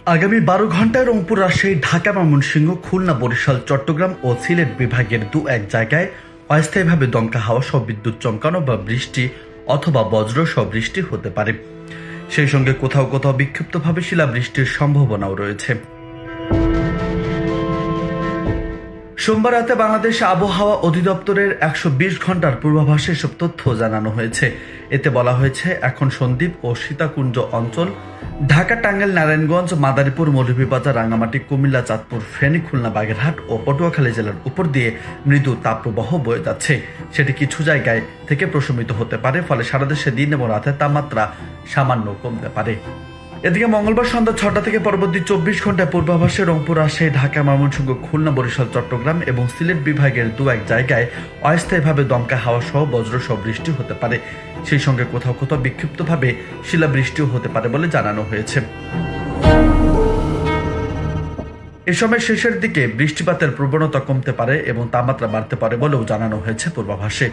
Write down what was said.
আগামী 12 ঘন্টায় রংপুর, রাজশাহী, ঢাকা, ময়মনসিংহ, খুলনা, বরিশাল, চট্টগ্রাম ও সিলেট বিভাগের এক জায়গায় অস্থায়ীভাবে দমকা হাওয়া সহ বিদ্যুৎ চমকানো বা বৃষ্টি অথবা বজ্র সহ বৃষ্টি হতে পারে। সেই সঙ্গে কোথাও কোথাও বিক্ষিপ্তভাবে শিলাবৃষ্টির সম্ভাবনাও রয়েছে। সোমবার রাতে বাংলাদেশ আবহাওয়া অধিদপ্তরের 120 ঘন্টার পূর্বাভাসে এসব তথ্য জানানো হয়েছে। এতে বলা হয়েছে, এখন সন্দ্বীপ ও সীতাকুণ্ড অঞ্চল, ঢাকা, টাঙ্গাইল, নারায়ণগঞ্জ, মাদারীপুর, মৌলভীবাজার, রাঙামাটি, কুমিল্লা, চাঁদপুর, ফেনী, খুলনা, বাগেরহাট ও পটুয়াখালী জেলার উপর দিয়ে মৃদু তাপপ্রবাহ বয়ে যাচ্ছে। সেটি কিছু জায়গায় থেকে প্রশমিত হতে পারে, ফলে সারা দেশে দিন এবং রাতের তাপমাত্রা সামান্য কমতে পারে। এদিকে মঙ্গলবার সন্ধ্যা 6টা থেকে পরবর্তী 24 ঘন্টায় পূর্বাভাসে রংপুর, রাজশাহী, ঢাকা, ময়মনসিংহ, খুলনা, বরিশাল, চট্টগ্রাম এবং সিলেট বিভাগের এক জায়গায় অস্থায়ীভাবে দমকা হাওয়া সহ বজ্র সহ বৃষ্টি হতে পারে। সেই সঙ্গে কোথাও কোথাও বিক্ষিপ্তভাবে শিলাবৃষ্টিও হতে পারে বলে জানানো হয়েছে। এ সময় শেষের দিকে বৃষ্টিপাতের প্রবণতা কমতে পারে এবং তাপমাত্রা বাড়তে পারে বলেও জানানো হয়েছে পূর্বাভাসে।